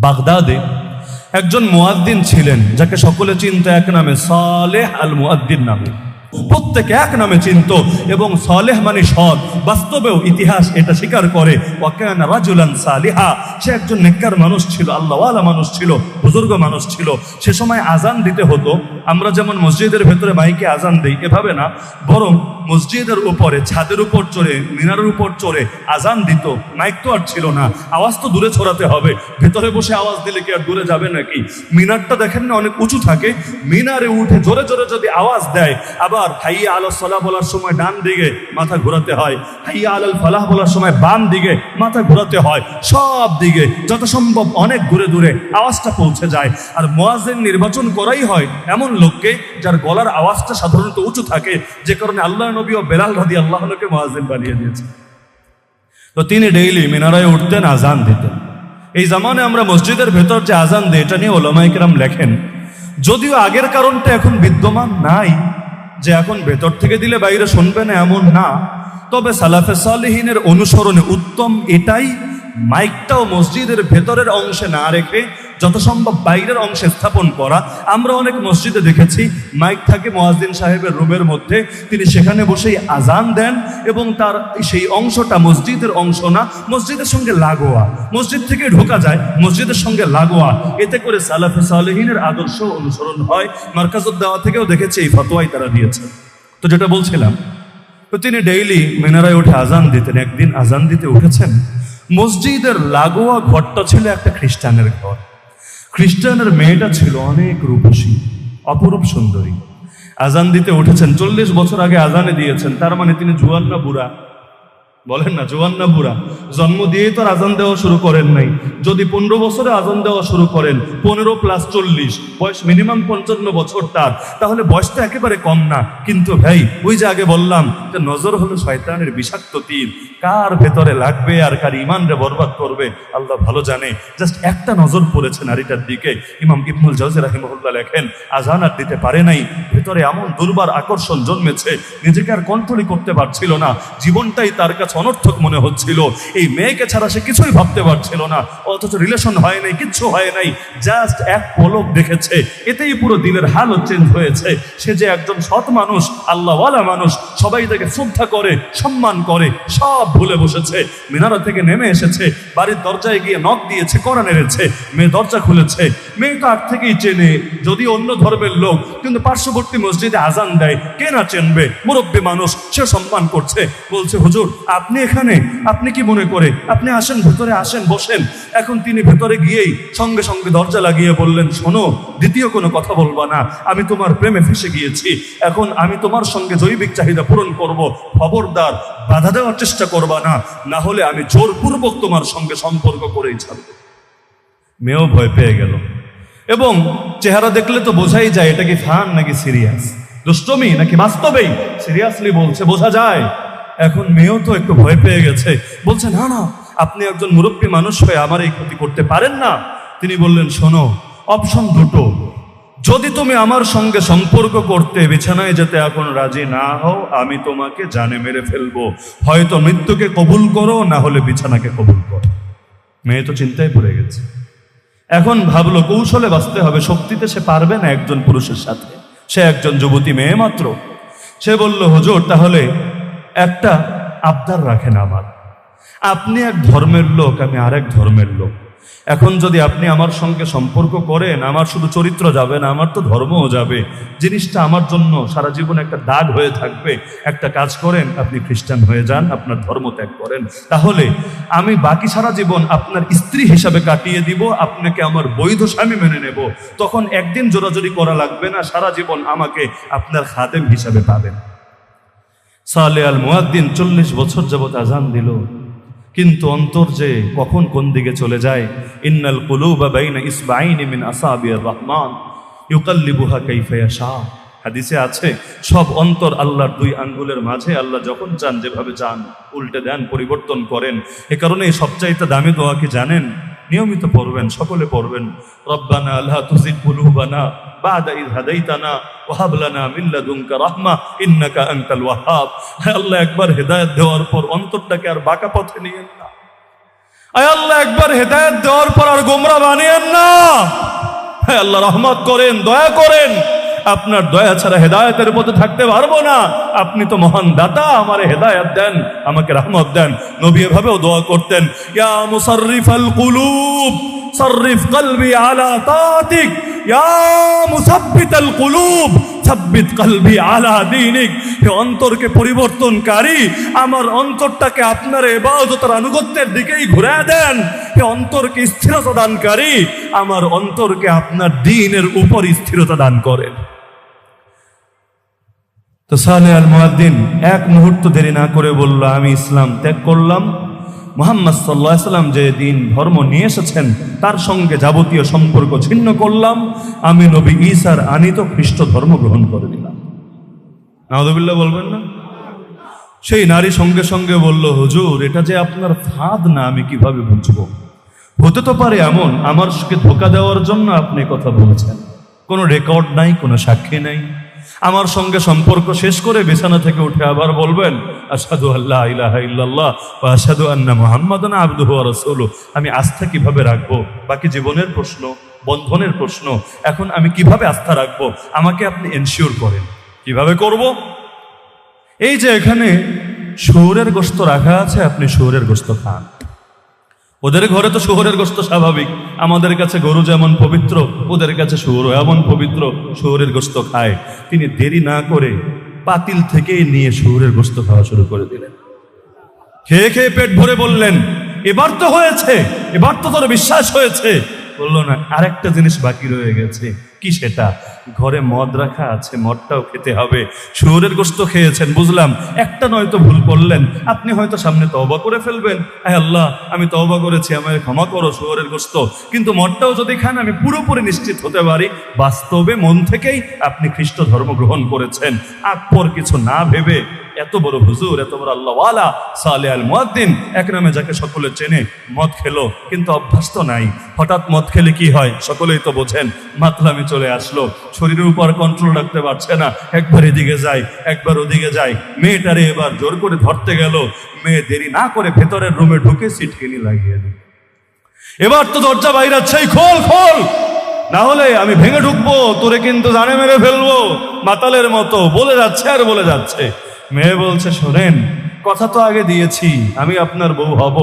বাগদাদে একজন মুয়াদ্দিন ছিলেন, যাকে সকলে চিনত এক নামে, সালেহ আল মুয়াদ্দিন নামে। প্রত্যেকে এক নামে চিনত, এবং সালেহ মানে সৎ। বাস্তবেও ইতিহাস এটা স্বীকার করে, ওয়াকানা রাজুলান সালিহা, সে একজন নেককার মানুষ ছিল, আল্লাহওয়ালা মানুষ ছিল, বুজুর্গ মানুষ ছিল। সে সময় আজান দিতে হতো, আমরা যেমন মসজিদের ভেতরে মাইকে আজান দিই এভাবে না, বরং মসজিদের উপরে ছাদের উপর চড়ে, মিনারের উপর চড়ে আজান দিত। মাইক তো আর ছিল না, আওয়াজ তো দূরে ছড়াতে হবে, ভেতরে বসে আওয়াজ দিলে কি আর দূরে যাবে নাকি? মিনারটা দেখেন না অনেক উঁচু থাকে, মিনারে উঠে জোরে জোরে যদি আওয়াজ দেয়, আবার হাইয়া আলাস সালাহ বলার সময় ডান দিকে মাথা ঘোরাতে হয়, হাইয়া আলাল ফালাহ বলার সময় বাম দিকে মাথা ঘোরাতে হয়, সব দিকে যত সম্ভব অনেক দূরে দূরে আওয়াজটা পৌঁছে যায়। আর মুয়াজ্জিন নির্বাচন করাই হয় এমন লোককে যার গলার আওয়াজটা সাধারণত উঁচু থাকে, যে কারণে আল্লাহ নবী ও বেলাল রাদিয়াল্লাহু আনহুকে মুয়াজ্জিন বানিয়ে দিয়েছে। তো তিনি ডেইলি মিনারায় উঠতেন, আজান দিতেন। এই জামানে আমরা মসজিদের ভেতর যে আজান দিই, এটা নিয়ে উলামায়ে কেরাম লেখেন, যদিও আগের কারণটা এখন বিদ্যমান নাই, যে এখন ভেতর থেকে দিলে বাইরে শুনবে না এমন না, তবে সালাফে সালেহিনের অনুসরণে উত্তম এটাই, মাইকটাও মসজিদের ভেতরের অংশে না রেখে যত সম্ভব বাইরের অংশে স্থাপন করা। আমরা অনেক মসজিদে দেখেছি মাইক থাকে মুয়াজ্জিন সাহেবের রুমের মধ্যে, তিনি সেখানে বসেই আজান দেন, এবং তার সেই অংশটা মসজিদের অংশ না, মসজিদের সঙ্গে লাগোয়া, মসজিদ থেকে ঢোকা যায়, মসজিদের সঙ্গে লাগোয়া। এতে করে সালাফে সালেহিনের আদর্শ অনুসরণ হয়। মারকাজুদ দাওয়া থেকেও দেখেছি এই ফতোয়াই তারা দিয়েছে। তো যেটা বলছিলাম, তো তিনি ডেইলি মিনারায় উঠে আজান দিতেন। একদিন আজান দিতে উঠেছেন, মসজিদের লাগোয়া ঘরটা ছিল একটা খ্রিস্টানের ঘর। খ্রিস্টানের মেয়েটা ছিল অনেক রূপসী, অপরূপ সুন্দরী। আজান দিতে উঠেছেন, 40 বছর আগে আজানে দিয়েছেন, তার মানে তিনি জুয়ান না বুড়া? বলেন না, জুয়ান না বুড়া? জন্ম দিয়েই তো আজান দেওয়া শুরু করেন নাই। যদি 15 বছরে আজান দেওয়া শুরু করেন, 15 + 40, বয়স মিনিমাম 55 বছর তার, তাহলে বয়সটা একেবারে কম না। কিন্তু ভাই, ওই যে আগে বললাম যে নজর হলো শয়তানের বিষাক্ত তীর, কার ভেতরে লাগবে আর কার ইমানরে বরবাদ করবে আল্লাহ ভালো জানে। জাস্ট একটা নজর পড়েছে নারীটার দিকে। ইমাম ইবনুল জাওজি রাহিমাহুল্লাহ লেখেন, আজান আর দিতে পারে নাই, ভেতরে এমন দুর্বার আকর্ষণ জন্মেছে, নিজেকে আর কন্ট্রোলই করতে পারছিল না, জীবনটাই তার কাছে অনর্থক মনে হচ্ছিল। এই মেয়েকে ছাড়া সে কিছুই ভাবতে পারছিল না, অথচ রিলেশন হয় নাই, কিচ্ছু হয় নাই, জাস্ট এক পলক দেখেছে, এতেই পুরো দিলের হাল চেঞ্জ হয়েছে। সে যে একজন সৎ মানুষ, আল্লাহওয়ালা মানুষ, সবাই তাকে শ্রদ্ধা করে, সম্মান করে, সব ভুলে বসেছে। মিনারা থেকে নেমে এসেছে, বাড়ির দরজায় গিয়ে নক দিয়েছে, কড়া নেড়েছে, মেয়ে দরজা খুলেছে। মেয়ে তো আগ থেকেই চেনে, যদি অন্য ধর্মের লোক, কিন্তু পার্শ্ববর্তী মসজিদে আজান দেয়, কে না চেনবে, মুরব্বী মানুষ, সে সম্মান করছে। বলছে, হুজুর আপনি এখানে, আপনি কি মনে করে, আপনি আসেন, ভেতরে আসেন, বসেন। এখন তিনি ভেতরে গিয়েই সঙ্গে সঙ্গে দরজা লাগিয়ে বললেন, শোনো, দ্বিতীয় কোনো কথা বলবা না, আমি তোমার প্রেমে ফেসে গিয়েছি, এখন আমি তোমার সঙ্গে জৈবিক চাহিদা পূরণ করব, খবরদার বাধা দেওয়ার চেষ্টা করবা না, না হলে আমি জোরপূর্বক তোমার সঙ্গে সম্পর্ক করেই ছাড়ব। মেয়েও ভয় পেয়ে গেল, এবং চেহারা দেখলে তো বোঝাই যায় এটা কি ফান নাকি সিরিয়াস, দুষ্টমি নাকি বাস্তবেই সিরিয়াসলি বলছে, বোঝা যায়। এখন মেয়েও তো একটু ভয় পেয়ে গেছে, বলছে, না না, আপনি একজন মুরব্বী মানুষ হয়ে আমার এই ক্ষতি করতে পারেন না। তিনি বললেন, শোনো, অপশন দুটো, যদি তুমি আমার সঙ্গে সম্পর্ক করতে, বিছানায় যেতে এখন রাজি না হও, আমি তোমাকে জানে মেরে ফেলবো, হয়তো মৃত্যুকে কবুল করো, না হলে বিছানাকে কবুল করো। মেয়ে তো চিন্তায় পড়ে গেছে, এখন ভাবলো কৌশলে বাঁচতে হবে, শক্তিতে সে পারবে না একজন পুরুষের সাথে, সে একজন যুবতী মেয়ে মাত্র। সে বলল, হুজুর তাহলে একটা আবদার রাখেন আমার, আপনি এক ধর্মের লোক, আমি আরেক ধর্মের লোক, এখন যদি আপনি আমার সঙ্গে সম্পর্ক করেন, আমার শুধু চরিত্র যাবে না, আমার তো ধর্মও যাবে, জিনিসটা আমার জন্য সারা জীবন একটা দাগ হয়ে থাকবে। একটা কাজ করেন, আপনি খ্রিস্টান হয়ে যান, আপনার ধর্ম ত্যাগ করেন, তাহলে আমি বাকি সারা জীবন আপনার স্ত্রী হিসাবে কাটিয়ে দিব, আপনাকে আমার বৈধ স্বামী মেনে নেব, তখন একদিন জোরাজোরি করা লাগবে না, সারা জীবন আমাকে আপনার খাদেম হিসাবে পাবেন। সালেহ আল মুয়াদ্দিন 40 বছর যাবত আজান দিল, কিন্তু অন্তর যে কখন কোন দিকে চলে যায়। ইন্নাল কুলুবা বাইনা ইসবাইনি মিন আসাবির রহমান ইউকাল্লিবুহা কাইফা ইয়াশা, হাদিসে আছে, সব অন্তর আল্লাহর 2 আঙ্গুলের মাঝে, আল্লাহ যখন চান যেভাবে চান উল্টে দেন, পরিবর্তন করেন। এ কারণে সবচাইতে দামি দোয়া কি জানেন? নিয়মিত পড়বেন, সকলে পড়বেন, রব্বানা লা তুযিগ কুলুবানা বাদা ইয হাদাইতানা ওয়া হাব লানা মিন লাদুনকা রাহমা ইন্নাকা আনতাল ওয়াহ্হাব। আল্লাহ একবার হেদায়েত দেওয়ার পর অন্তরটাকে আর বাঁকা পথে নিয়েন না। আয় আল্লাহ, একবার হেদায়েত দেওয়ার পর আর গোমরা বানিয়েন না। হ্যাঁ আল্লাহ, রহমত করেন, দয়া করেন। আপনার দয়া ছাড়া হেদায়েতের পথে থাকতে পারবো না। আপনি তো মহান দাতা, আমারে হেদায়েত দেন, আমাকে রহমত দেন। নবী এভাবেও দোয়া করতেন, ইয়া মুসাররিফাল কুলুব সাররিফ কলবি আলা তাতিক, ইয়া মুসাব্বিতাল কুলুব সাব্বিত কলবি আলা দীনিক। হে অন্তরকে পরিবর্তনকারী, আমার অন্তরটাকে আপনার ইবাদতের আনুগত্যের দিকেই ঘুরিয়ে দেন। হে অন্তরকে স্থিরতা দানকারী, আমার অন্তরকে আপনার দ্বীনের উপর স্থিরতা দান করেন। তো সালেহ আল মুয়াদ্দিন এক মুহূর্ত দেরি না করে বলল, আমি ইসলাম ত্যাগ করলাম। মুহাম্মদ সাল্লাল্লাহু আলাইহি ওয়াসাল্লাম যে দিন ধর্ম নিয়ে এসেছেন তার সঙ্গে যাবতীয় সম্পর্ক ছিন্ন করলাম। আমি নবী ঈসার আনিত খ্রিস্ট ধর্ম গ্রহণ করে দিলাম। নাউযুবিল্লাহ বলবেন না? সেই নারী সঙ্গে সঙ্গে বলল, হুজুর, এটা যে আপনার ফাঁদ না, আমি কিভাবে বুঝবো? হতে তো পারে এমন আমারকে ধোঁকা দেওয়ার জন্য আপনি কথা বলেছেন। কোনো রেকর্ড নাই, কোনো সাক্ষী নাই। আমার সঙ্গে সম্পর্ক শেষ করে বিছানা থেকে উঠে আবার বলবেন, আশহাদু আল্লা ইলাহা ইল্লাল্লাহ ওয়া আশহাদু আন্না মুহাম্মাদান আবদুহু ওয়া রাসূলুহু। আমি আস্থা কিভাবে রাখবো? বাকি জীবনের প্রশ্ন, বন্ধনের প্রশ্ন। এখন আমি কিভাবে আস্থা রাখবো? আমাকে আপনি এনশিওর করেন। কিভাবে করব? এই যে এখানে শুয়োরের গোশত রাখা আছে, আপনি শুয়োরের গোশত খান। ওদের ঘরে তো শুয়োরের গোশত স্বাভাবিক। আমাদের কাছে গরু যেমন পবিত্র, ওদের কাছে শুয়োরও এমন পবিত্র, শুয়োরের গোশত খায়। তিনি দেরি না করে পাতিল থেকেই নিয়ে শুয়োরের গোশত খাওয়া শুরু করে দিলেন। খেয়ে খেয়ে পেট ভরে বললেন, এবার তো হয়েছে, এবার তো তোর বিশ্বাস হয়েছে। বললো না, আরেকটা জিনিস বাকি রয়ে গেছে। কি সেটা? ঘরে মদ রাখা আছে, মদটাও খেতে হবে। শুয়োরের গোশত খেয়েছেন বুঝলাম, একটা নয়তো ভুল করলেন, আপনি হয়তো সামনে তওবা করে ফেলবেন। আয় আল্লাহ, আমি তওবা করেছি, আমায় ক্ষমা করো শুয়োরের গোশত। কিন্তু মদটাও যদি খান, আমি পুরোপুরি নিশ্চিত হতে পারি বাস্তবে মন থেকেই আপনি খ্রিস্ট ধর্ম গ্রহণ করেছেন। আকপর কিছু না ভেবে এত বড় হুজুর, এত বড় আল্লাহওয়ালা সালেহ আল মুয়াদ্দিন, এক নামে যাকে সকলে চেনে, মদ খেলো, কিন্তু অভ্যাস তো নাই। হঠাৎ মদ খেলে কি হয় সকলেই তো বোঝেন, মাতলামি চলে আসলো। শরীরের উপর কন্ট্রোল রাখতে পারছে না, একবার এদিকে যায়, একবার ওদিকে যায়। মেয়েটারে এবার জোর করে ধরতে গেল, মেয়ে দেরি না করে ভেতরের রুমে ঢুকে সিটকিনি লাগিয়ে দিল। এবার তো দরজা বাইরাচ্ছে, খোল খোল, না হলে আমি ভেঙে ঢুকবো, তোরে কিন্তু জানে মেরে ফেলবো। মাতালের মতো বলে যাচ্ছে আর বলে যাচ্ছে। মেয়ে বলছে, শোনেন, কথা তো আগে দিয়েছি আমি আপনার বউ হব,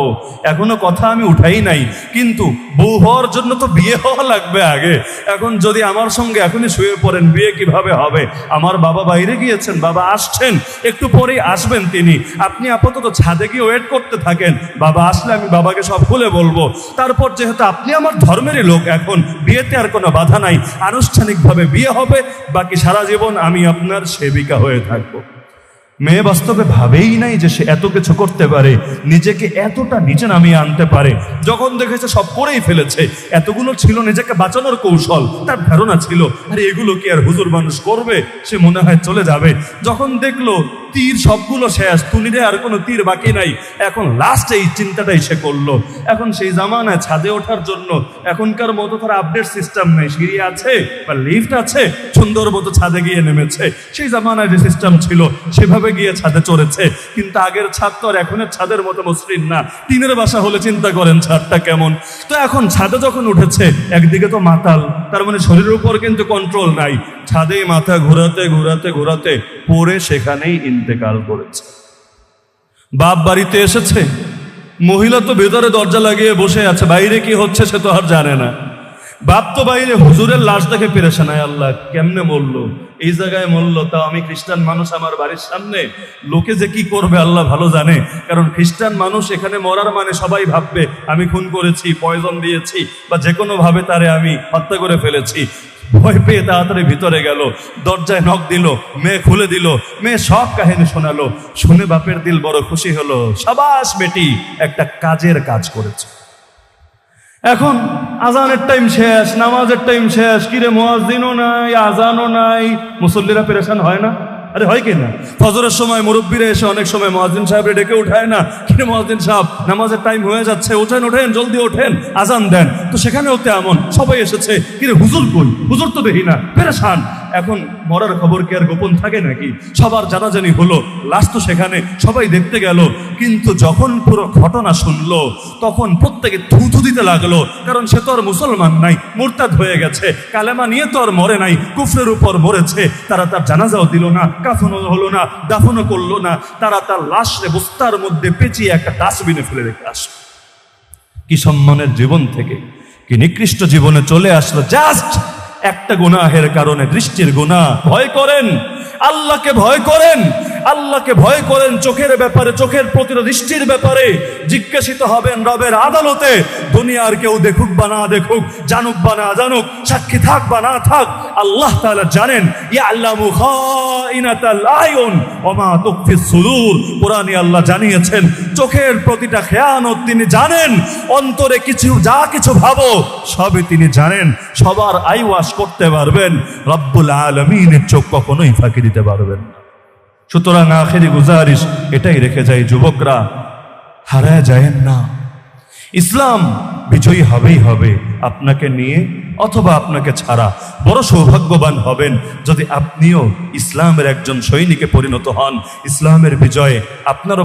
এখনো কথা আমি উঠাই নাই, কিন্তু বউ হওয়ার জন্য তো বিয়ে হওয়া লাগবে আগে। এখন যদি আমার সঙ্গে এখনই শুয়ে পড়েন, বিয়ে কিভাবে হবে? আমার বাবা বাইরে গিয়েছেন, বাবা আসছেন, একটু পরেই আসবেন তিনি। আপনি আপাতত ছাদে গিয়ে ওয়েট করতে থাকেন, বাবা আসলে আমি বাবাকে সব খুলে বলবো। তারপর যেহেতু আপনি আমার ধর্মেরই লোক, এখন বিয়েতে আর কোনো বাধা নাই, আনুষ্ঠানিকভাবে বিয়ে হবে, বাকি সারা জীবন আমি আপনার সেবিকা হয়ে থাকবো। মেয়ে বাস্তবে ভাবেই নাই যে সে এত কিছু করতে পারে, নিজেকে এতটা নিচে নামিয়ে আনতে পারে। যখন দেখেছে সব করেই ফেলেছে, এতগুলো ছিল নিজেকে বাঁচানোর কৌশল, তার ধারণা ছিল আরে এগুলো কি আর হুজুর মানুষ করবে, সে মনে হয় চলে যাবে। যখন দেখলো তীর সবগুলো শেষ, তুনিরে আর কোনো তীর বাকি নাই, এখন লাস্ট এই চিন্তাটাই সে করলো। এখন সেই জামানায় ছাদে ওঠার জন্য এখনকার মতো তার আপডেট সিস্টেম নেই, সিঁড়ি আছে বা লিফট আছে, সুন্দর মতো ছাদে গিয়ে নেমেছে। সেই জামানায় যে সিস্টেম ছিল সেভাবে গিয়ে ছাদে চড়েছে। কিন্তু আগের ছাদ তো আর এখনের ছাদের মতো মসৃণ না, টিনের বাসা হলে চিন্তা করেন ছাদটা কেমন। তো এখন ছাদে যখন উঠেছে, একদিকে তো মাতাল, তার মানে শরীরের উপর কিন্তু কন্ট্রোল নাই, ছাদেই মাথা ঘোরাতে ঘোরাতে ঘোরাতে পড়ে সেখানেই ইন্তেকাল করেছে। বাপ বাড়িতে এসেছে, মহিলা তো ভেতরে দরজা লাগিয়ে বসে আছে, বাইরে কি হচ্ছে সে তো আর জানে না। বাপ তো বাইরে হুজুরের লাশ দেখে পেরেছে না, আল্লাহ কেমনে মরলো, এই জায়গায় মরলো, তাও আমি খ্রিস্টান মানুষ আমার বাড়ির সামনে, লোকে যে কি করবে আল্লাহ ভালো জানে। কারণ খ্রিস্টান মানুষ এখানে মরার মানে সবাই ভাববে আমি খুন করেছি, পয়জন দিয়েছি, বা যে কোনো ভাবে তারে আমি হত্যা করে ফেলেছি। ভয় পেয়ে তাড়াতাড়ি ভিতরে গেল, দরজায় নক দিল, মেয়ে খুলে দিল, মেয়ে সব কাহিনী শোনালো। শুনে বাপের দিল বড় খুশি হলো, সাবাস বেটি, একটা কাজের কাজ করেছে। এখন আজানের টাইম শেষ, নামাজের টাইম শেষ, কিরে মুয়াজ্জিনও নাই, আজানও নাই, মুসল্লিরা পেরেশান হয় না? আরে হয় কি না? ফজরের সময় মুরব্বীরা এসে অনেক সময় মুয়াজ্জিন সাহেবরে ডেকে উঠায় না, কিরে মুয়াজ্জিন সাহেব নামাজের টাইম হয়ে যাচ্ছে, ওঠেন ওঠেন, জলদি ওঠেন, আজান দেন। তো সেখানেও তেমন সবাই এসেছে, কিরে হুজুর কই, হুজুর তো দেখি না, পেরেশান। এখন মরার খবর কি আর গোপন থাকে নাকি? সবার জানাজানি হলো, লাশ তো সেখানে, সবাই দেখতে গেল। কিন্তু যখন পুরো ঘটনা শুনলো তখন প্রত্যেকে থুথু দিতে লাগলো, কারণ সে তো আর মুসলমান নাই, মুরতাদ হয়ে গেছে, কালেমা নিয়ে তো আর মরে নাই, কুফরের উপর মরেছে। তারা তার জানাজাও দিল না, কাফনও হলো না, দাফনও করলো না। তারা তার লাশে বস্তার মধ্যে পেঁচিয়ে একটা ডাস্টবিনে ফেলে রেখে আসলো। কি সম্মানের জীবন থেকে কি নিকৃষ্ট জীবনে চলে আসলো, জাস্ট একটা গুনাহের কারণে, দৃষ্টির গুনাহ। ভয় করেন, আল্লাহকে ভয় করেন, আল্লাহকে ভয় করেন। চোখের ব্যাপারে, চোখের প্রতি দৃষ্টির ব্যাপারে জিজ্ঞাসিত হবেন রবের আদালতে। দুনিয়ার কেউ দেখুক বা না দেখুক, জানুক বা না জানুক, সাক্ষী থাক বা না থাক, আল্লাহ তাআলা জানেন। ইয়ালামু খাইনাতাল আয়ুন ওয়া মা তুখফিস সুদূর। কোরআনে আল্লাহ জানিয়েছেন চোখের প্রতিটা খেয়ানত তিনি জানেন, অন্তরে কিছু যা কিছু ভাবো সবই তিনি জানেন। সবার আইওয়াশ করতে পারবেন, রব্বুল আলামিনের চোখ কখনোই ফাঁকি দিতে পারবেন না। সুতরাং আখেরি গুজারিশ এটাই রেখে যায়, যুবকরা হারায় যায়েন না। ইসলাম বিজয়ী হবেই হবে, আপনাকে নিয়ে অথবা আপনাকে ছাড়া। বড় সৌভাগ্যবান হবেন যদি আপনিও ইসলামের একজন সৈনিকে পরিণত হন। ইসলামের বিজয়ে আপনারও